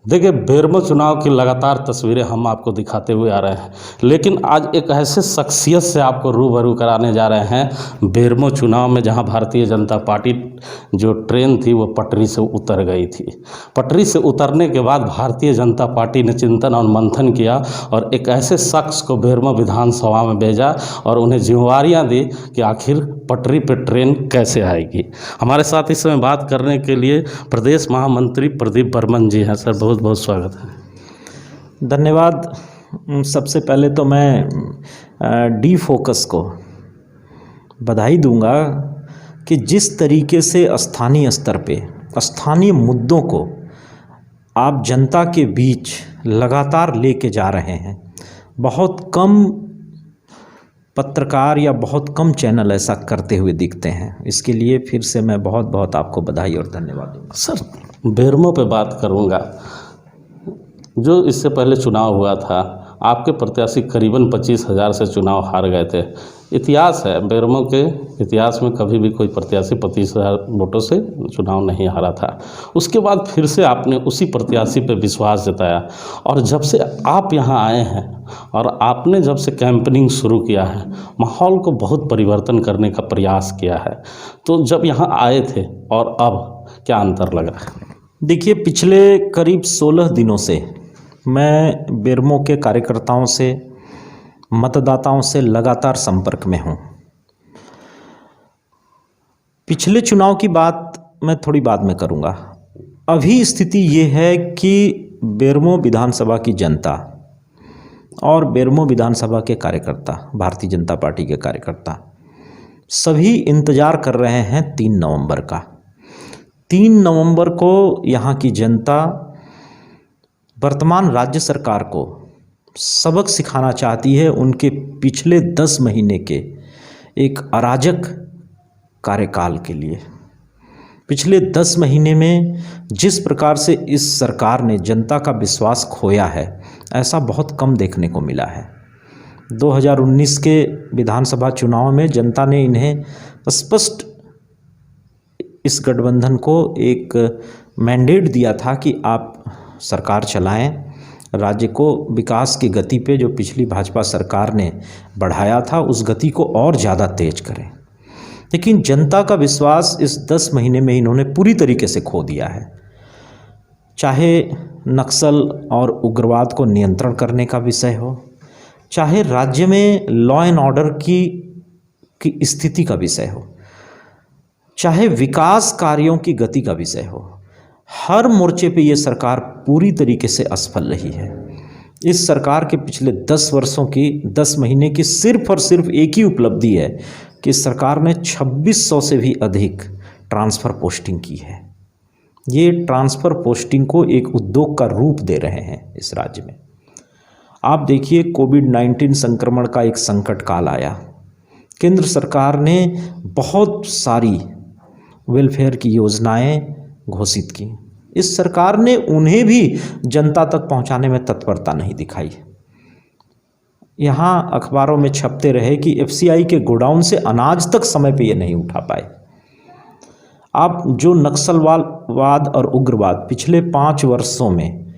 देखिए, बेरमो चुनाव की लगातार तस्वीरें हम आपको दिखाते हुए आ रहे हैं, लेकिन आज एक ऐसे शख्सियत से आपको रूबरू कराने जा रहे हैं बेरमो चुनाव में, जहां भारतीय जनता पार्टी जो ट्रेन थी वो पटरी से उतर गई थी। पटरी से उतरने के बाद भारतीय जनता पार्टी ने चिंतन और मंथन किया और एक ऐसे शख्स को बेरमो विधानसभा में भेजा और उन्हें जिम्मेवारियाँ दी कि आखिर पटरी पर ट्रेन कैसे आएगी। हमारे साथ इस समय बात करने के लिए प्रदेश महामंत्री प्रदीप बर्मन जी हैं। सर, बहुत बहुत स्वागत है। धन्यवाद। सबसे पहले तो मैं डी फोकस को बधाई दूंगा कि जिस तरीके से स्थानीय स्तर पे स्थानीय मुद्दों को आप जनता के बीच लगातार लेके जा रहे हैं। बहुत कम पत्रकार या बहुत कम चैनल ऐसा करते हुए दिखते हैं। इसके लिए फिर से मैं बहुत बहुत आपको बधाई और धन्यवाद दूंगा। सर, बेरमो पे बात करूंगा। जो इससे पहले चुनाव हुआ था, आपके प्रत्याशी करीबन 25,000 से चुनाव हार गए थे। इतिहास है, बेरमो के इतिहास में कभी भी कोई प्रत्याशी 25,000 वोटों से चुनाव नहीं हारा था। उसके बाद फिर से आपने उसी प्रत्याशी पे विश्वास जताया और जब से आप यहाँ आए हैं और आपने जब से कैंपेनिंग शुरू किया है, माहौल को बहुत परिवर्तन करने का प्रयास किया है। तो जब यहाँ आए थे और अब क्या अंतर लग रहा है? देखिए, पिछले करीब 16 दिनों से मैं बेरमो के कार्यकर्ताओं से, मतदाताओं से लगातार संपर्क में हूँ। पिछले चुनाव की बात मैं थोड़ी बाद में करूँगा। अभी स्थिति ये है कि बेरमो विधानसभा की जनता और बेरमो विधानसभा के कार्यकर्ता, भारतीय जनता पार्टी के कार्यकर्ता, सभी इंतज़ार कर रहे हैं 3 नवंबर का। 3 नवंबर को यहाँ की जनता वर्तमान राज्य सरकार को सबक सिखाना चाहती है उनके पिछले 10 महीने के एक अराजक कार्यकाल के लिए। पिछले 10 महीने में जिस प्रकार से इस सरकार ने जनता का विश्वास खोया है, ऐसा बहुत कम देखने को मिला है। 2019 के विधानसभा चुनाव में जनता ने इन्हें स्पष्ट इस गठबंधन को एक मैंडेट दिया था कि आप सरकार चलाएं, राज्य को विकास की गति पे जो पिछली भाजपा सरकार ने बढ़ाया था उस गति को और ज़्यादा तेज करें। लेकिन जनता का विश्वास इस 10 महीने में इन्होंने पूरी तरीके से खो दिया है। चाहे नक्सल और उग्रवाद को नियंत्रण करने का विषय हो, चाहे राज्य में लॉ एंड ऑर्डर की स्थिति का विषय हो, चाहे विकास कार्यों की गति का विषय हो, हर मोर्चे पे ये सरकार पूरी तरीके से असफल रही है। इस सरकार के पिछले 10 वर्षों की 10 महीने की सिर्फ और सिर्फ एक ही उपलब्धि है कि सरकार ने 2600 से भी अधिक ट्रांसफ़र पोस्टिंग की है। ये ट्रांसफ़र पोस्टिंग को एक उद्योग का रूप दे रहे हैं इस राज्य में। आप देखिए, कोविड-19 संक्रमण का एक संकट काल आया। केंद्र सरकार ने बहुत सारी वेलफेयर की योजनाएं घोषित की। इस सरकार ने उन्हें भी जनता तक पहुंचाने में तत्परता नहीं दिखाई। यहाँ अखबारों में छपते रहे कि एफसीआई के गोडाउन से अनाज तक समय पे ये नहीं उठा पाए। आप जो नक्सलवाद और उग्रवाद पिछले 5 वर्षों में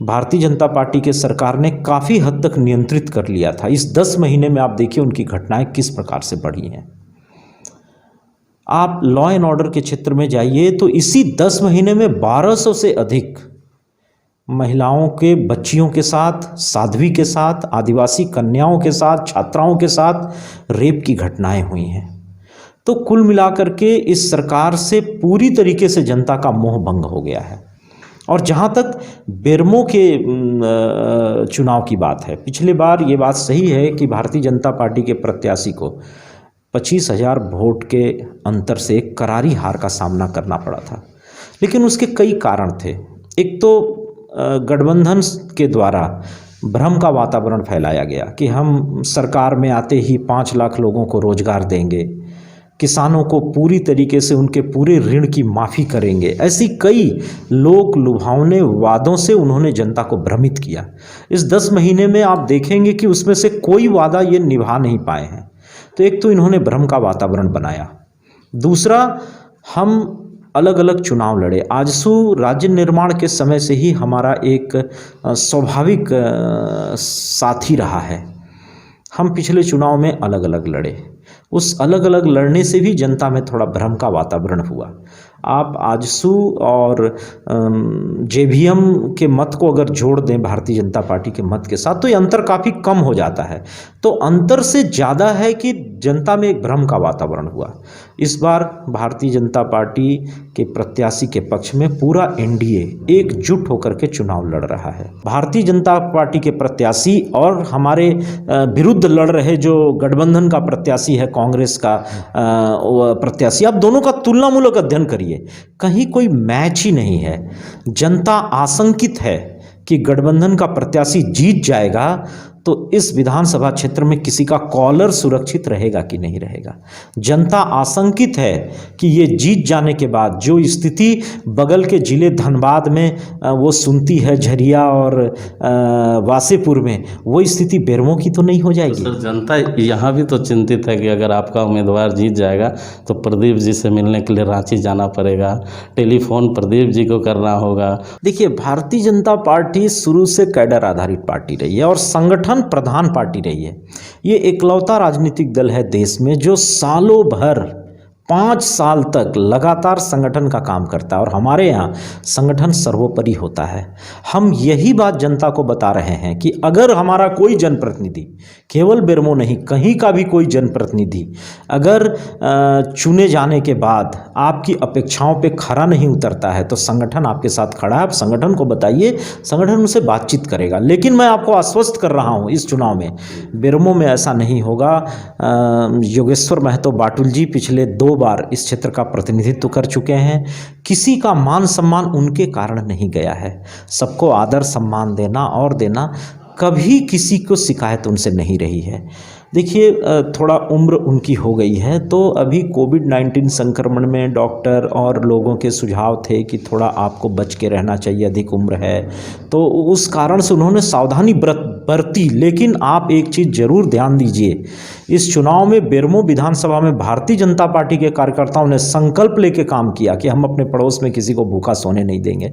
भारतीय जनता पार्टी के सरकार ने काफ़ी हद तक नियंत्रित कर लिया था, इस 10 महीने में आप देखिए उनकी घटनाएं किस प्रकार से बढ़ी हैं। आप लॉ एंड ऑर्डर के क्षेत्र में जाइए तो इसी 10 महीने में 1200 से अधिक महिलाओं के, बच्चियों के साथ, साध्वी के साथ, आदिवासी कन्याओं के साथ, छात्राओं के साथ रेप की घटनाएं हुई हैं। तो कुल मिलाकर के इस सरकार से पूरी तरीके से जनता का मोह भंग हो गया है। और जहाँ तक बेरमो के चुनाव की बात है, पिछले बार ये बात सही है कि भारतीय जनता पार्टी के प्रत्याशी को 25,000 वोट के अंतर से एक करारी हार का सामना करना पड़ा था। लेकिन उसके कई कारण थे। एक तो गठबंधन के द्वारा भ्रम का वातावरण फैलाया गया कि हम सरकार में आते ही 5 लाख लोगों को रोजगार देंगे, किसानों को पूरी तरीके से उनके पूरे ऋण की माफ़ी करेंगे। ऐसी कई लोक लुभावने वादों से उन्होंने जनता को भ्रमित किया। इस 10 महीने में आप देखेंगे कि उसमें से कोई वादा ये निभा नहीं पाए हैं। तो एक तो इन्होंने भ्रम का वातावरण बनाया। दूसरा, हम अलग अलग चुनाव लड़े। आजसू राज्य निर्माण के समय से ही हमारा एक स्वाभाविक साथी रहा है। हम पिछले चुनाव में अलग अलग लड़े, उस अलग अलग लड़ने से भी जनता में थोड़ा भ्रम का वातावरण हुआ। आप आजसू और जेवीएम के मत को अगर जोड़ दें भारतीय जनता पार्टी के मत के साथ, तो ये अंतर काफ़ी कम हो जाता है। तो अंतर से ज़्यादा है कि जनता में एक भ्रम का वातावरण हुआ। इस बार भारतीय जनता पार्टी के प्रत्याशी के पक्ष में पूरा एनडीए एकजुट होकर के चुनाव लड़ रहा है। भारतीय जनता पार्टी के प्रत्याशी और हमारे विरुद्ध लड़ रहे जो गठबंधन का प्रत्याशी है, कांग्रेस का प्रत्याशी, आप दोनों का तुलनामूलक अध्ययन करिए, कहीं कोई मैच ही नहीं है। जनता आशंकित है कि गठबंधन का प्रत्याशी जीत जाएगा तो इस विधानसभा क्षेत्र में किसी का कॉलर सुरक्षित रहेगा कि नहीं रहेगा। जनता आशंकित है कि ये जीत जाने के बाद जो स्थिति बगल के जिले धनबाद में वो सुनती है, झरिया और वासेपुर में, वो स्थिति बेरमो की तो नहीं हो जाएगी। तो सर, जनता यहाँ भी तो चिंतित है कि अगर आपका उम्मीदवार जीत जाएगा तो प्रदीप जी से मिलने के लिए रांची जाना पड़ेगा, टेलीफोन प्रदीप जी को करना होगा। देखिए, भारतीय जनता पार्टी शुरू से कैडर आधारित पार्टी रही है और संगठन प्रधान पार्टी रही है। ये एकलौता राजनीतिक दल है देश में जो सालों भर 5 साल तक लगातार संगठन का काम करता है और हमारे यहाँ संगठन सर्वोपरि होता है। हम यही बात जनता को बता रहे हैं कि अगर हमारा कोई जनप्रतिनिधि, केवल बेरमो नहीं, कहीं का भी कोई जनप्रतिनिधि अगर चुने जाने के बाद आपकी अपेक्षाओं पे खरा नहीं उतरता है तो संगठन आपके साथ खड़ा है। आप संगठन को बताइए, संगठन उनसे बातचीत करेगा। लेकिन मैं आपको आश्वस्त कर रहा हूँ, इस चुनाव में बेरमो में ऐसा नहीं होगा। योगेश्वर महतो बाटुल जी पिछले 2 बार इस क्षेत्र का प्रतिनिधित्व कर चुके हैं। किसी का मान सम्मान उनके कारण नहीं गया है। सबको आदर सम्मान देना और देना, कभी किसी को शिकायत उनसे नहीं रही है। देखिए, थोड़ा उम्र उनकी हो गई है तो अभी कोविड-19 संक्रमण में डॉक्टर और लोगों के सुझाव थे कि थोड़ा आपको बच के रहना चाहिए, अधिक उम्र है, तो उस कारण से उन्होंने सावधानी बरती। लेकिन आप एक चीज़ जरूर ध्यान दीजिए, इस चुनाव में बेरमो विधानसभा में भारतीय जनता पार्टी के कार्यकर्ताओं ने संकल्प लेके काम किया कि हम अपने पड़ोस में किसी को भूखा सोने नहीं देंगे।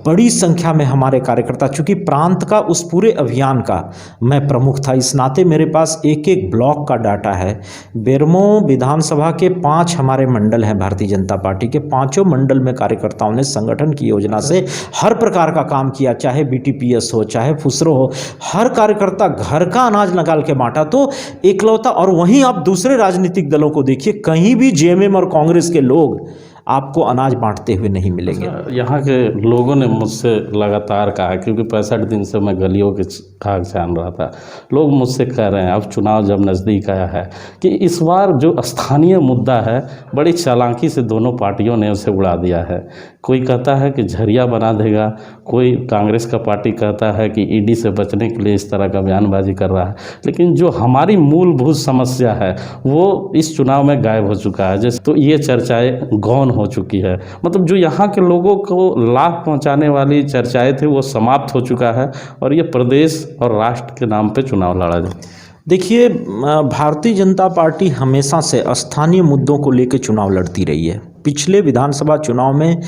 बड़ी संख्या में हमारे कार्यकर्ता, चूंकि प्रांत का उस पूरे अभियान का मैं प्रमुख था, इस नाते मेरे पास एक ब्लॉक का डाटा है। बेरमो विधानसभा के 5 हमारे मंडल हैं भारतीय जनता पार्टी के, 5 मंडल में कार्यकर्ताओं ने संगठन की योजना से हर प्रकार का काम किया, चाहे बीटीपीएस हो, चाहे फुसरो हो, हर कार्यकर्ता घर का अनाज निकाल के बांटा। तो एकलौता। और वहीं आप दूसरे राजनीतिक दलों को देखिए, कहीं भी जेएमएम और कांग्रेस के लोग आपको अनाज बांटते हुए नहीं मिलेंगे। यहाँ के लोगों ने मुझसे लगातार कहा, क्योंकि 65 दिन से मैं गलियों के खाक छान रहा था, लोग मुझसे कह रहे हैं, अब चुनाव जब नज़दीक आया है, कि इस बार जो स्थानीय मुद्दा है बड़ी चालाकी से दोनों पार्टियों ने उसे उड़ा दिया है। कोई कहता है कि झरिया बना देगा, कोई कांग्रेस का पार्टी कहता है कि ईडी से बचने के लिए इस तरह का बयानबाजी कर रहा है। लेकिन जो हमारी मूलभूत समस्या है वो इस चुनाव में गायब हो चुका है। जैसे तो ये चर्चाएं गौन हो चुकी है, मतलब जो यहाँ के लोगों को लाभ पहुँचाने वाली चर्चाएं थी वो समाप्त हो चुका है और ये प्रदेश और राष्ट्र के नाम पे चुनाव लड़ा जाए। देखिए, भारतीय जनता पार्टी हमेशा से स्थानीय मुद्दों को लेकर चुनाव लड़ती रही है। पिछले विधानसभा चुनाव में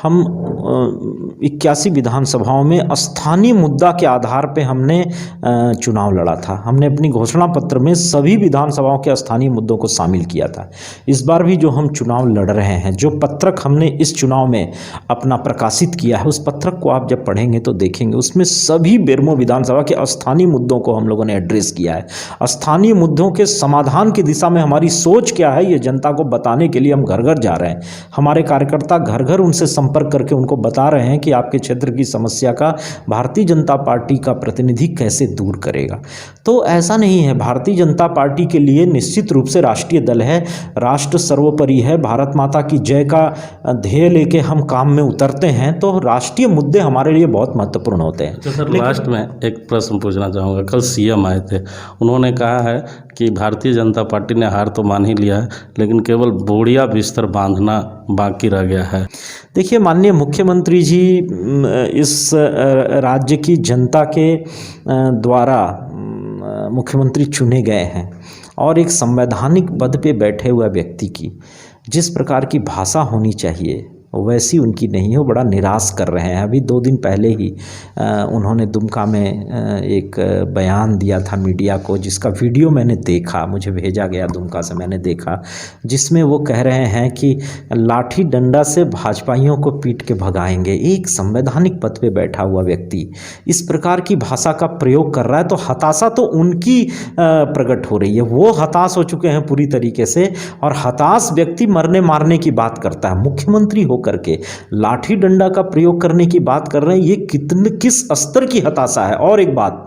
हम 81 विधानसभाओं में स्थानीय मुद्दा के आधार पे हमने चुनाव लड़ा था। हमने अपनी घोषणा पत्र में सभी विधानसभाओं के स्थानीय मुद्दों को शामिल किया था। इस बार भी जो हम चुनाव लड़ रहे हैं, जो पत्रक हमने इस चुनाव में अपना प्रकाशित किया है, उस पत्रक को आप जब पढ़ेंगे तो देखेंगे उसमें सभी बेरमो विधानसभा के स्थानीय मुद्दों को हम लोगों ने एड्रेस किया है। स्थानीय मुद्दों के समाधान की दिशा में हमारी सोच क्या है, ये जनता को बताने के लिए हम घर घर जा रहे हैं। हमारे कार्यकर्ता घर घर उनसे संपर्क करके उनको बता रहे हैं कि आपके क्षेत्र की समस्या का भारतीय जनता पार्टी का प्रतिनिधि कैसे दूर करेगा। तो ऐसा नहीं है, भारतीय जनता पार्टी के लिए निश्चित रूप से राष्ट्रीय दल है, राष्ट्र सर्वोपरि है, भारत माता की जय का ध्येय लेके हम काम में उतरते हैं, तो राष्ट्रीय मुद्दे हमारे लिए बहुत महत्वपूर्ण होते हैं। तो सर, लास्ट में एक प्रश्न पूछना चाहूँगा। कल सीएम आए थे, उन्होंने कहा है कि भारतीय जनता पार्टी ने हार तो मान ही लिया है, लेकिन केवल बोरिया बिस्तर बांधना बाकी रह गया है। देखिए, माननीय मुख्यमंत्री जी इस राज्य की जनता के द्वारा मुख्यमंत्री चुने गए हैं और एक संवैधानिक पद पे बैठे हुए व्यक्ति की जिस प्रकार की भाषा होनी चाहिए, वैसी उनकी नहीं है। वो बड़ा निराश कर रहे हैं। अभी 2 दिन पहले ही उन्होंने दुमका में एक बयान दिया था मीडिया को, जिसका वीडियो मैंने देखा, मुझे भेजा गया दुमका से, मैंने देखा, जिसमें वो कह रहे हैं कि लाठी डंडा से भाजपाइयों को पीट के भगाएंगे। एक संवैधानिक पद पे बैठा हुआ व्यक्ति इस प्रकार की भाषा का प्रयोग कर रहा है, तो हताशा तो उनकी प्रकट हो रही है। वो हताश हो चुके हैं पूरी तरीके से, और हताश व्यक्ति मरने मारने की बात करता है। मुख्यमंत्री होकर के लाठी डंडा का प्रयोग करने की बात कर रहे हैं, ये किस स्तर की हताशा है। और एक बात,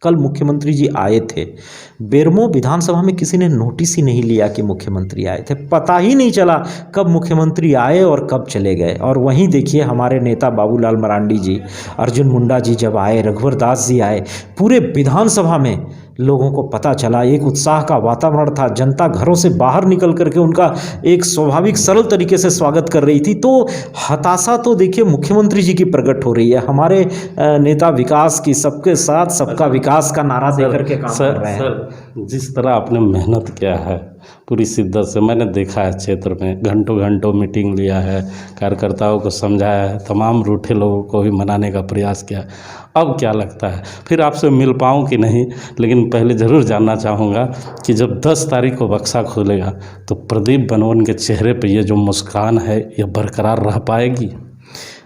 कल मुख्यमंत्री जी आए थे बेरमो विधानसभा में, किसी ने नोटिस ही नहीं लिया कि मुख्यमंत्री आए थे। पता ही नहीं चला कब मुख्यमंत्री आए और कब चले गए। और वहीं देखिए हमारे नेता बाबूलाल मरांडी जी, अर्जुन मुंडा जी जब आए, रघुवर दास जी आए, पूरे विधानसभा में लोगों को पता चला, एक उत्साह का वातावरण था। जनता घरों से बाहर निकल करके उनका एक स्वाभाविक सरल तरीके से स्वागत कर रही थी। तो हताशा तो देखिए मुख्यमंत्री जी की प्रकट हो रही है। हमारे नेता विकास की, सबके साथ सबका विकास का नारा देकर के काम कर रहे हैं। सर, जिस तरह आपने मेहनत किया है पूरी शिद्दत से, मैंने देखा है क्षेत्र में, घंटों घंटों मीटिंग लिया है, कार्यकर्ताओं को समझाया है, तमाम रूठे लोगों को भी मनाने का प्रयास किया। अब क्या लगता है फिर आपसे मिल पाऊँ कि नहीं? लेकिन पहले ज़रूर जानना चाहूँगा कि जब 10 तारीख को बक्सा खुलेगा तो प्रदीप बनवन के चेहरे पर ये जो मुस्कान है ये बरकरार रह पाएगी?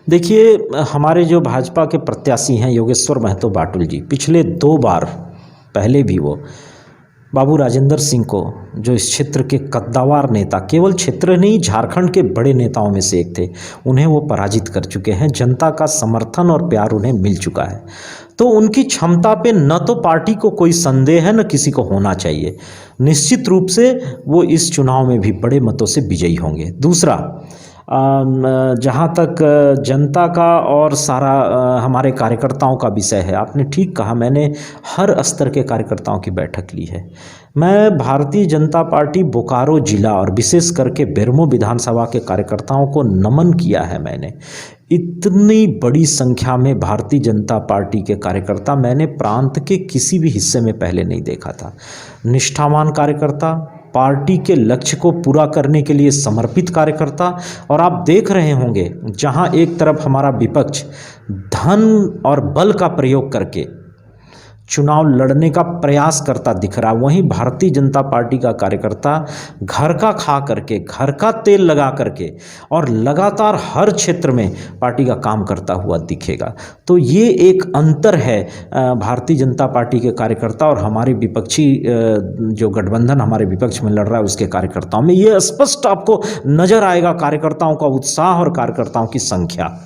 देखिए, हमारे जो भाजपा के प्रत्याशी हैं योगेश्वर महतो बाटुल जी, पिछले 2 बार पहले भी वो बाबू राजेंद्र सिंह को, जो इस क्षेत्र के कद्दावर नेता, केवल क्षेत्र नहीं झारखंड के बड़े नेताओं में से एक थे, उन्हें वो पराजित कर चुके हैं। जनता का समर्थन और प्यार उन्हें मिल चुका है। तो उनकी क्षमता पे न तो पार्टी को कोई संदेह है, न किसी को होना चाहिए। निश्चित रूप से वो इस चुनाव में भी बड़े मतों से विजयी होंगे। दूसरा, जहाँ तक जनता का और सारा हमारे कार्यकर्ताओं का विषय है, आपने ठीक कहा, मैंने हर स्तर के कार्यकर्ताओं की बैठक ली है। मैं भारतीय जनता पार्टी बोकारो जिला और विशेष करके बेरमो विधानसभा के कार्यकर्ताओं को नमन किया है। मैंने इतनी बड़ी संख्या में भारतीय जनता पार्टी के कार्यकर्ता मैंने प्रांत के किसी भी हिस्से में पहले नहीं देखा था। निष्ठावान कार्यकर्ता, पार्टी के लक्ष्य को पूरा करने के लिए समर्पित कार्यकर्ता। और आप देख रहे होंगे, जहां एक तरफ हमारा विपक्ष धन और बल का प्रयोग करके चुनाव लड़ने का प्रयास करता दिख रहा, वहीं भारतीय जनता पार्टी का कार्यकर्ता घर का खा करके, घर का तेल लगा करके और लगातार हर क्षेत्र में पार्टी का काम करता हुआ दिखेगा। तो ये एक अंतर है भारतीय जनता पार्टी के कार्यकर्ता और हमारे विपक्षी जो गठबंधन हमारे विपक्ष में लड़ रहा है उसके कार्यकर्ताओं में। ये स्पष्ट आपको नजर आएगा, कार्यकर्ताओं का उत्साह और कार्यकर्ताओं की संख्या।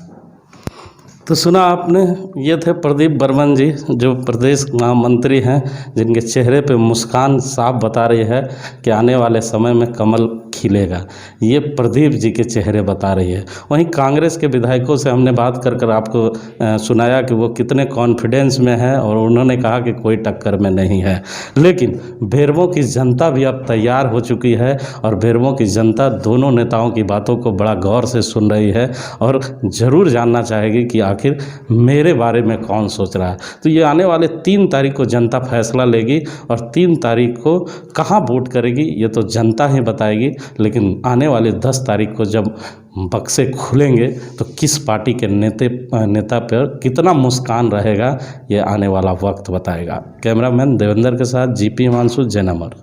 तो सुना आपने, ये थे प्रदीप बर्मन जी, जो प्रदेश महामंत्री हैं, जिनके चेहरे पे मुस्कान साफ बता रही है कि आने वाले समय में कमल खिलेगा। ये प्रदीप जी के चेहरे बता रही है। वहीं कांग्रेस के विधायकों से हमने बात कर कर आपको सुनाया कि वो कितने कॉन्फिडेंस में है और उन्होंने कहा कि कोई टक्कर में नहीं है। लेकिन बेरमो की जनता भी अब तैयार हो चुकी है और बेरमो की जनता दोनों नेताओं की बातों को बड़ा गौर से सुन रही है और ज़रूर जानना चाहेगी कि आखिर मेरे बारे में कौन सोच रहा है। तो ये आने वाले 3 तारीख को जनता फैसला लेगी और 3 तारीख को कहाँ वोट करेगी ये तो जनता ही बताएगी। लेकिन आने वाले 10 तारीख को जब बक्से खुलेंगे तो किस पार्टी के नेता पर कितना मुस्कान रहेगा ये आने वाला वक्त बताएगा। कैमरामैन देवेंद्र के साथ जीपी हिमांशु, जयनगर।